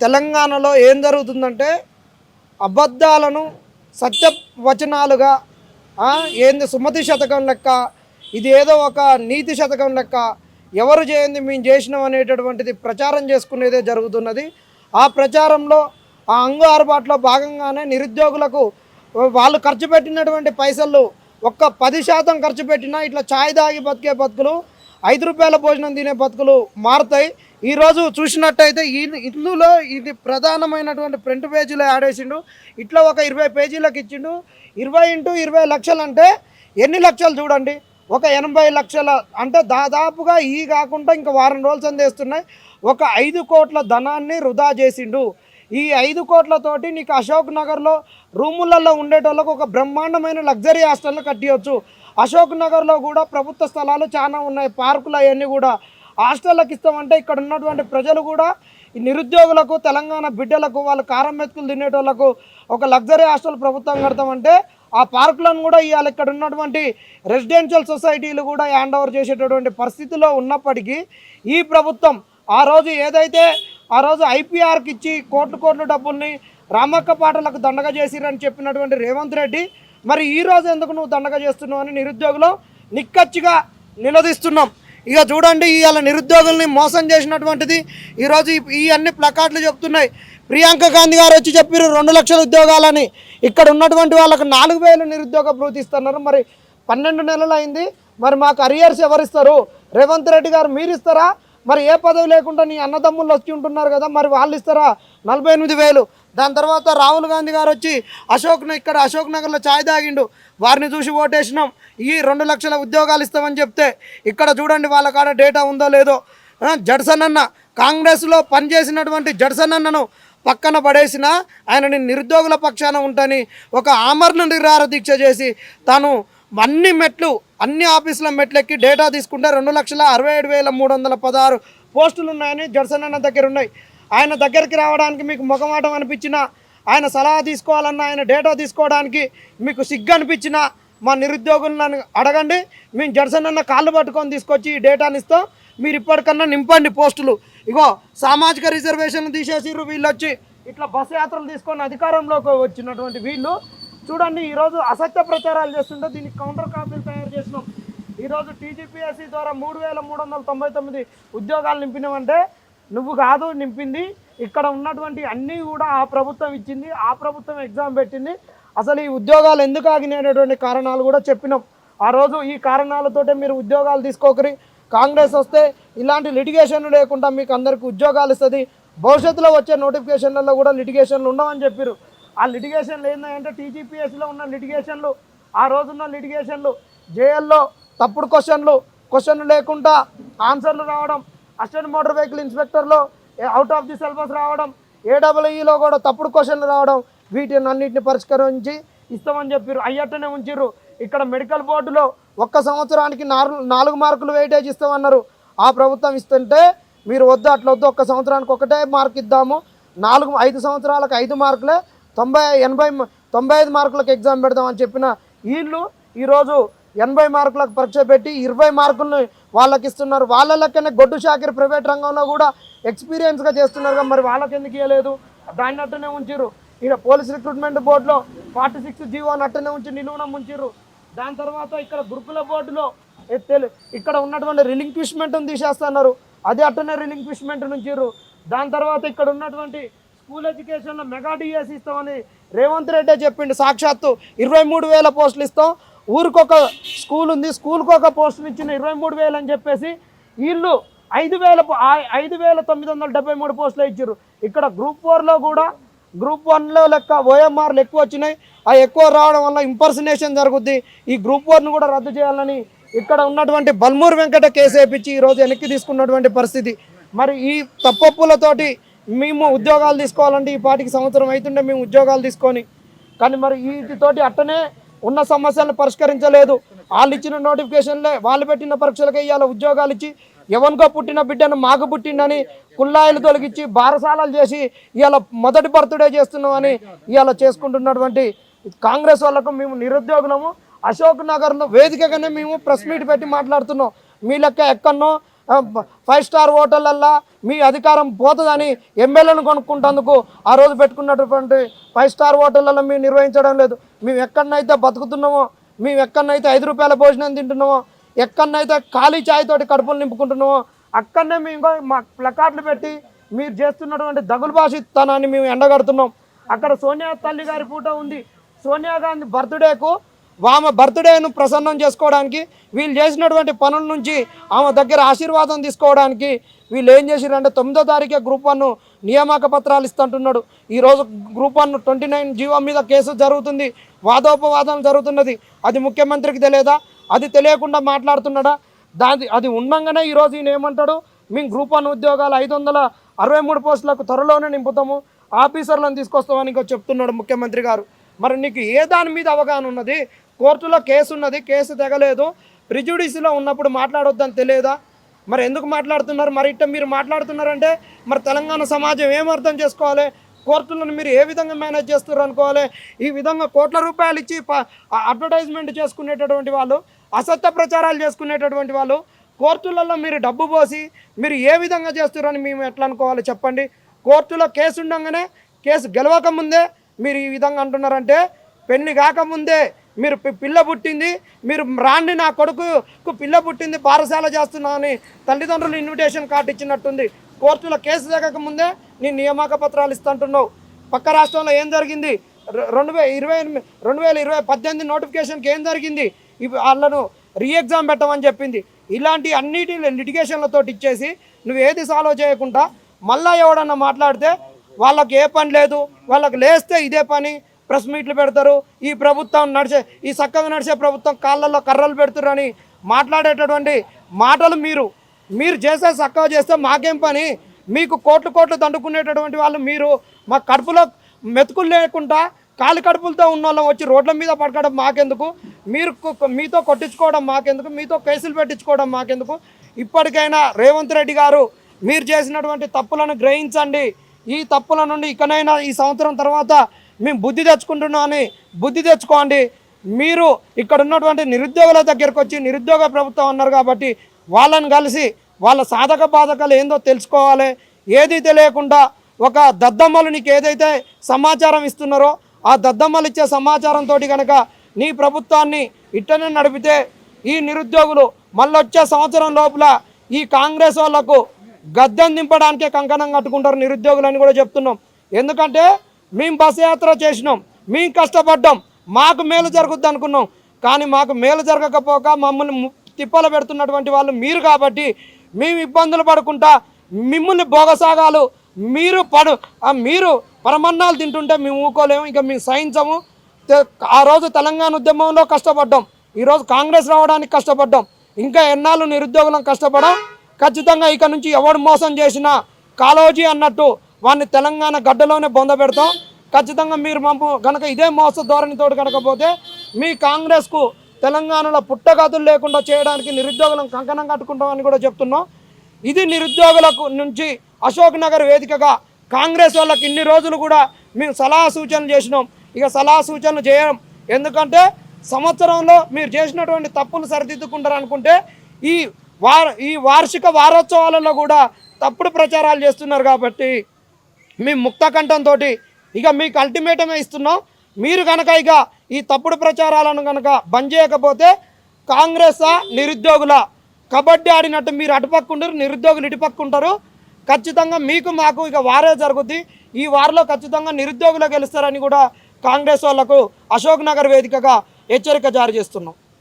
తెలంగాణలో ఏం జరుగుతుందంటే అబద్ధాలను సత్యవచనాలుగా ఏంది సుమతి శతకం లెక్క, ఇది ఏదో ఒక నీతి శతకం లెక్క, ఎవరు చేయంది మేము చేసినాం అనేటటువంటిది ప్రచారం చేసుకునేదే జరుగుతున్నది. ఆ ప్రచారంలో ఆ అంగు ఆర్బాట్లో భాగంగానే నిరుద్యోగులకు వాళ్ళు ఖర్చు పెట్టినటువంటి పైసలు ఒక్క 10% ఖర్చు పెట్టినా ఇట్లా ఛాయ్ తాగి బతికే బతుకులు, 5 రూపాయల భోజనం తినే బతుకులు మారుతాయి. ఈరోజు చూసినట్టయితే ఇందులో ఇది ప్రధానమైనటువంటి ఫ్రంట్ పేజీలో ఆడేసిండు. ఇట్లా ఒక 20 పేజీలకు ఇచ్చిండు. 20 × 20 లక్షలు అంటే ఎన్ని లక్షలు చూడండి, ఒక 80 లక్షల అంటే దాదాపుగా ఈ కాకుండా ఇంకా వారం రోజులు సందేస్తున్నాయి. ఒక 5 కోట్ల ధనాన్ని వృధా చేసిండు. ఈ 5 కోట్లతోటి నీకు అశోక్ నగర్లో రూములలో ఉండేటోళ్ళకు ఒక బ్రహ్మాండమైన లగ్జరీ హాస్టల్ని కట్టియచ్చు. అశోక్ నగర్లో కూడా ప్రభుత్వ స్థలాలు చాలా ఉన్నాయి, పార్కులు అవన్నీ కూడా హాస్టళ్ళకి ఇస్తామంటే ఇక్కడ ఉన్నటువంటి ప్రజలు కూడా ఈ నిరుద్యోగులకు, తెలంగాణ బిడ్డలకు, వాళ్ళు కారం మెతుకులు తినేటోళ్లకు ఒక లగ్జరీ హాస్టల్ ప్రభుత్వం కడతామంటే ఆ పార్కులను కూడా ఇవాళ ఇక్కడ ఉన్నటువంటి రెసిడెన్షియల్ సొసైటీలు కూడా హ్యాండ్ ఓవర్ చేసేటటువంటి పరిస్థితిలో ఉన్నప్పటికీ ఈ ప్రభుత్వం ఆ రోజు ఏదైతే ఆ రోజు ఐపీఆర్కి ఇచ్చి కోట్ల డబ్బుల్ని రామక్క పాటలకు దండగ చేసిరని చెప్పినటువంటి రేవంత్ రెడ్డి మరి ఈరోజు ఎందుకు నువ్వు దండగ చేస్తున్నావు అని నిరుద్యోగులు నిక్కచ్చిగా నిలదీస్తున్నాం. ఇక చూడండి, ఇవాళ నిరుద్యోగుల్ని మోసం చేసినటువంటిది ఈరోజు ఈ అన్ని ప్లకార్డులు చెప్తున్నాయి. ప్రియాంక గాంధీ గారు వచ్చి చెప్పారు 2 లక్షల ఉద్యోగాలని. ఇక్కడ ఉన్నటువంటి వాళ్ళకు 4,000 నిరుద్యోగ భృతి ఇస్తున్నారు. మరి 12 నెలలు అయింది, మరి మాకు అరియర్స్ ఎవరిస్తారు? రేవంత్ రెడ్డి గారు మీరు ఇస్తారా? మరి ఏ పదవి లేకుండా నీ అన్నదమ్ముళ్ళు వచ్చి ఉంటున్నారు కదా, మరి వాళ్ళు ఇస్తారా? 48,000. దాని తర్వాత రాహుల్ గాంధీ గారు వచ్చి ఇక్కడ అశోక్ నగర్లో ఛాయ్ తాగిండు, వారిని చూసి ఓటేసినాం, ఈ 2 లక్షల ఉద్యోగాలు ఇస్తామని చెప్తే ఇక్కడ చూడండి వాళ్ళ కాడ డేటా ఉందో లేదో. జడ్సన్ అన్న, కాంగ్రెస్లో పనిచేసినటువంటి జడ్సన్ అన్నను పక్కన పడేసిన ఆయనని నిరుద్యోగుల పక్షాన ఉంటాని ఒక ఆమరణ నిరాహార దీక్ష చేసి తాను అన్ని ఆఫీసుల మెట్లెక్కి డేటా తీసుకుంటే 2,67,316 పోస్టులు ఉన్నాయని జడ్సన్ అన్న దగ్గర ఉన్నాయి. ఆయన దగ్గరికి రావడానికి మీకు ముఖమాటం అనిపించినా, ఆయన సలహా తీసుకోవాలన్నా, ఆయన డేటా తీసుకోవడానికి మీకు సిగ్గు అనిపించినా మా నిరుద్యోగులను అడగండి. మేము జడ్సన్ అన్న కాళ్ళు పట్టుకొని తీసుకొచ్చి ఈ డేటాని ఇస్తాం, మీరు ఇప్పటికన్నా నింపండి పోస్టులు. ఇగో సామాజిక రిజర్వేషన్లు తీసేసిర్రు వీళ్ళు వచ్చి ఇట్లా బస్సు యాత్రలు తీసుకొని అధికారంలోకి వచ్చినటువంటి వీళ్ళు చూడండి ఈరోజు అసత్య ప్రచారాలు చేస్తుంటే దీనికి కౌంటర్ కాపీలు తయారు చేసినాం. ఈరోజు టీజీపీఎస్సీ ద్వారా 3,399 ఉద్యోగాలు నింపినామంటే నువ్వు కాదు నింపింది, ఇక్కడ ఉన్నటువంటి అన్నీ కూడా ఆ ప్రభుత్వం ఇచ్చింది, ఆ ప్రభుత్వం ఎగ్జామ్ పెట్టింది. అసలు ఈ ఉద్యోగాలు ఎందుకు ఆగినటువంటి కారణాలు కూడా చెప్పినాం. ఆ రోజు ఈ కారణాలతోటే మీరు ఉద్యోగాలు తీసుకోకరి, కాంగ్రెస్ వస్తే ఇలాంటి లిటిగేషన్లు లేకుండా మీకు అందరికీ ఉద్యోగాలు ఇస్తుంది, భవిష్యత్తులో వచ్చే నోటిఫికేషన్లలో కూడా లిటిగేషన్లు ఉండవని చెప్పారు. ఆ లిటిగేషన్లు ఏంటంటే టీజీపీఎస్సీలో ఉన్న లిటిగేషన్లు, ఆ రోజున్న లిటిగేషన్లు, జేఎల్లో తప్పుడు క్వశ్చన్లు లేకుండా ఆన్సర్లు రావడం, అసిస్టెంట్ మోటార్ వెహికల్ ఇన్స్పెక్టర్లో అవుట్ ఆఫ్ ది సిలబస్ రావడం, ఏడబ్ల్యూఈలో కూడా తప్పుడు క్వశ్చన్లు రావడం, వీటిని అన్నింటిని పరిష్కరించి ఇస్తామని చెప్పారు. అయ్యట్టనే ఉంచారు. ఇక్కడ మెడికల్ బోర్డులో 1 సంవత్సరానికి 4 మార్కులు వెయిటేజ్ ఇస్తామన్నారు. ఆ ప్రభుత్వం ఇస్తుంటే మీరు వద్దు, అట్లా వద్దు, 1 సంవత్సరానికి 1 మార్క్ ఇద్దాము, 5 సంవత్సరాలకు 5 మార్కులే, 95 మార్కులకు ఎగ్జామ్ పెడదామని చెప్పిన వీళ్ళు ఈరోజు 80 మార్కులకు పరీక్ష పెట్టి 20 మార్కులను వాళ్ళకి ఇస్తున్నారు. వాళ్ళ లెక్కనే గొడ్డు షాకిర్ ప్రైవేట్ రంగంలో కూడా ఎక్స్పీరియన్స్గా చేస్తున్నారు. మరి వాళ్ళకి ఎందుకు ఇవ్వలేదు? దాన్ని అట్టనే ఉంచారు. ఇక్కడ పోలీస్ రిక్రూట్మెంట్ బోర్డులో 46 జీవోని అట్టనే ఉంచి నిలువున ఉంచారు. దాని తర్వాత ఇక్కడ గురుకుల బోర్డులో ఇక్కడ ఉన్నటువంటి రిలింక్విష్మెంట్ని తీసేస్తున్నారు, అది అట్టనే రిలింక్విష్మెంట్ ఉంచారు. దాని తర్వాత ఇక్కడ ఉన్నటువంటి స్కూల్ ఎడ్యుకేషన్లో మెగా డిఎస్ ఇస్తామని రేవంత్ రెడ్డి చెప్పిండు. సాక్షాత్తు 23,000 పోస్టులు ఇస్తాం, ఊరికొక స్కూల్ ఉంది, స్కూల్కి ఒక పోస్టులు ఇచ్చిన 23,000 అని చెప్పేసి వీళ్ళు 5,973 పోస్టులు ఇచ్చారు. ఇక్కడ గ్రూప్ 4లో కూడా గ్రూప్ 1లో లెక్క ఓఎంఆర్లు ఎక్కువ వచ్చినాయి. ఆ ఎక్కువ రావడం వల్ల ఇంపర్సనేషన్ జరుగుద్ది. ఈ గ్రూప్ 4ను కూడా రద్దు చేయాలని ఇక్కడ ఉన్నటువంటి బల్మూరు వెంకట కేసు వేయించి ఈరోజు వెనక్కి తీసుకున్నటువంటి పరిస్థితి. మరి ఈ తప్పప్పులతోటి మేము ఉద్యోగాలు తీసుకోవాలంటే ఈ పాటికి సంవత్సరం అవుతుండే మేము ఉద్యోగాలు తీసుకొని, కానీ మరి వీటితోటి అట్టనే ఉన్న సమస్యలను పరిష్కరించలేదు. వాళ్ళు ఇచ్చిన నోటిఫికేషన్లే, వాళ్ళు పెట్టిన పరీక్షలకే ఇవాళ ఉద్యోగాలు ఇచ్చి ఎవరికో పుట్టిన బిడ్డను మాకు పుట్టిండని కుల్లాయిలు తొలగించి బారసాలాలు చేసి ఇవాళ మొదటి బర్త్డే చేస్తున్నామని ఇవాళ చేసుకుంటున్నటువంటి కాంగ్రెస్ వాళ్ళకు మేము నిరుద్యోగులము. అశోక్ నగర్లో వేదికగానే మేము ప్రెస్ మీట్ పెట్టి మాట్లాడుతున్నాం. మీ లెక్క ఎక్కడనో ఫైవ్ స్టార్ హోటళ్ళల్లో మీ అధికారం పోతుందని ఎమ్మెల్యేలను కొనుక్కుంటేందుకు ఆ రోజు పెట్టుకున్నటువంటి ఫైవ్ స్టార్ హోటళ్ళల్లో మేము నిర్వహించడం లేదు. మేము ఎక్కడనైతే బతుకుతున్నామో, మేము ఎక్కడనైతే 5 రూపాయల భోజనం తింటున్నామో, ఎక్కడనైతే ఖాళీ ఛాయ్ తోటి కడుపులు నింపుకుంటున్నామో అక్కడనే మేము మా ప్లకార్డులు పెట్టి మీరు చేస్తున్నటువంటి దగులుబాషితనాన్ని మేము ఎండగడుతున్నాం. అక్కడ సోనియా తల్లి గారి ఫోటో ఉంది. సోనియా గాంధీ బర్త్డేకు ఆమె బర్త్డేను ప్రసన్నం చేసుకోవడానికి, వీళ్ళు చేసినటువంటి పనుల నుంచి ఆమె దగ్గర ఆశీర్వాదం తీసుకోవడానికి వీళ్ళు ఏం చేసిరంటే 9వ తారీఖే గ్రూప్ 1 నియామక పత్రాలు ఇస్తుంటున్నాడు. ఈరోజు గ్రూప్ 1 29 జీవో మీద కేసు జరుగుతుంది, వాదోపవాదం జరుగుతున్నది. అది ముఖ్యమంత్రికి తెలియదా? అది తెలియకుండా మాట్లాడుతున్నాడా? అది ఉండగానే ఈరోజు ఈయన ఏమంటాడు, మేము గ్రూప్ 1 ఉద్యోగాలు 563 పోస్టులకు త్వరలోనే నింపుతాము, ఆఫీసర్లను తీసుకొస్తామని ఇంకా చెప్తున్నాడు ముఖ్యమంత్రి గారు. మరి నీకు ఏ దాని మీద అవగాహన ఉన్నది? కోర్టులో కేసు ఉన్నది, కేసు తెగలేదు, ప్రిజుడిస్లో ఉన్నప్పుడు మాట్లాడొద్దని తెలియదా? మరి ఎందుకు మాట్లాడుతున్నారు? మరి ఇట్ట మీరు మాట్లాడుతున్నారంటే మరి తెలంగాణ సమాజం ఏం అర్థం చేసుకోవాలి? కోర్టులను మీరు ఏ విధంగా మేనేజ్ చేస్తారు అనుకోవాలి? ఈ విధంగా కోట్ల రూపాయలు ఇచ్చి అడ్వర్టైజ్మెంట్ చేసుకునేటటువంటి వాళ్ళు, అసత్య ప్రచారాలు చేసుకునేటటువంటి వాళ్ళు కోర్టులలో మీరు డబ్బు పోసి మీరు ఏ విధంగా చేస్తారని మేము ఎట్లా అనుకోవాలి చెప్పండి? కోర్టులో కేసు ఉండగానే, కేసు గెలవకముందే మీరు ఈ విధంగా అంటున్నారంటే, పెళ్లి కాకముందే మీరు పిల్ల పుట్టింది, మీరు రాండి నా కొడుకుకు పిల్ల పుట్టింది పారశాల చేస్తున్నా అని తల్లిదండ్రులు ఇన్విటేషన్ కార్డు ఇచ్చినట్టుంది. కోర్టులో కేసు తగ్గకముందే నీ నియామక పత్రాలు ఇస్తుంటున్నావు. పక్క రాష్ట్రంలో ఏం జరిగింది? 2018 నోటిఫికేషన్కి ఏం జరిగింది? వాళ్ళను రీఎగ్జామ్ పెట్టమని చెప్పింది. ఇలాంటి అన్నిటి లిటిగేషన్లతో ఇచ్చేసి నువ్వు ఏది సాల్వ్ చేయకుండా మళ్ళీ ఎవడన్నా మాట్లాడితే వాళ్ళకి ఏ పని లేదు, వాళ్ళకి లేస్తే ఇదే పని, ప్రెస్ మీట్లు పెడతారు, ఈ ప్రభుత్వం ఈ చక్కగా నడిచే ప్రభుత్వం కాళ్ళల్లో కర్రలు పెడుతురని మాట్లాడేటటువంటి మాటలు మీరు చేసే చక్కగా చేస్తే మాకేం పని? మీకు కోట్లు దండుకునేటటువంటి వాళ్ళు మీరు, మా కడుపులో మెతుకులు లేకుండా కాలి కడుపులతో ఉన్న వాళ్ళం వచ్చి రోడ్ల మీద పడకడం మాకెందుకు? మీతో కొట్టించుకోవడం మాకెందుకు? మీతో కేసులు పెట్టించుకోవడం మాకెందుకు? ఇప్పటికైనా రేవంత్ రెడ్డి గారు మీరు చేసినటువంటి తప్పులను గ్రహించండి. ఈ తప్పుల నుండి ఇకనైనా ఈ సంవత్సరం తర్వాత మేము బుద్ధి తెచ్చుకుంటున్నామని బుద్ధి తెచ్చుకోండి. మీరు ఇక్కడ ఉన్నటువంటి నిరుద్యోగుల దగ్గరకు వచ్చి నిరుద్యోగ ప్రభుత్వం అన్నారు కాబట్టి వాళ్ళని కలిసి వాళ్ళ సాధక బాధకాలు ఏందో తెలుసుకోవాలి. ఏది తెలియకుండా ఒక దద్దమ్మలు నీకు ఏదైతే సమాచారం ఇస్తున్నారో ఆ దద్దమ్మలు ఇచ్చే సమాచారంతో కనుక నీ ప్రభుత్వాన్ని ఇట్టనే నడిపితే ఈ నిరుద్యోగులు మళ్ళీ వచ్చే సంవత్సరం లోపల ఈ కాంగ్రెస్ వాళ్లకు గద్దెం దింపడానికే కంకణం కట్టుకుంటారు నిరుద్యోగులని కూడా చెప్తున్నాం. ఎందుకంటే మేము బస్సు యాత్ర చేసినాం, మేము కష్టపడ్డాం, మాకు మేలు జరుగుద్ది అనుకున్నాం. కానీ మాకు మేలు జరగకపోక మమ్మల్ని తిప్పలు పెడుతున్నటువంటి వాళ్ళు మీరు కాబట్టి మేము ఇబ్బందులు పడుకుంటా మిమ్మల్ని భోగసాగాలు మీరు పరమన్నాలు తింటుంటే మేము ఊకోలేము, ఇంకా మేము సహించము. ఆ రోజు తెలంగాణ ఉద్యమంలో కష్టపడ్డాం, ఈరోజు కాంగ్రెస్ రావడానికి కష్టపడ్డాం, ఇంకా ఎన్నాళ్ళు నిరుద్యోగులం కష్టపడం. ఖచ్చితంగా ఇక నుంచి ఎవడు మోసం చేసినా కాలోజీ అన్నట్టు వాడిని తెలంగాణ గడ్డలోనే బొంద పెడతాం. ఖచ్చితంగా మీరు కనుక ఇదే మోస ధోరణితో కనుకపోతే మీ కాంగ్రెస్కు తెలంగాణలో పుట్టగతులు లేకుండా చేయడానికి నిరుద్యోగులను కంకణం కట్టుకుంటామని కూడా చెప్తున్నాం. ఇది నిరుద్యోగులకు నుంచి అశోక్ నగర్ వేదికగా కాంగ్రెస్ వాళ్ళకి ఇన్ని రోజులు కూడా మేము సలహా సూచనలు చేసినాం. ఇక సలహా సూచనలు చేయం. ఎందుకంటే సంవత్సరంలో మీరు చేసినటువంటి తప్పులు సరిదిద్దుకుంటారు అనుకుంటే ఈ వార్షిక వారోత్సవాలలో కూడా తప్పుడు ప్రచారాలు చేస్తున్నారు కాబట్టి మేము ముక్త కంఠంతో ఇక మీకు అల్టిమేటమే ఇస్తున్నాం. మీరు కనుక ఇక ఈ తప్పుడు ప్రచారాలను కనుక బంద్ చేయకపోతే కాంగ్రెస్ నిరుద్యోగుల కబడ్డీ ఆడినట్టు మీరు అటుపక్కుంటారు, నిరుద్యోగులు ఇటుపక్కుంటారు. ఖచ్చితంగా మీకు మాకు ఇక వారే జరుగుద్ది. ఈ వారిలో ఖచ్చితంగా నిరుద్యోగులు గెలుస్తారని కూడా కాంగ్రెస్ వాళ్లకు అశోక్ నగర్ వేదికగా హెచ్చరిక జారీ చేస్తున్నాం.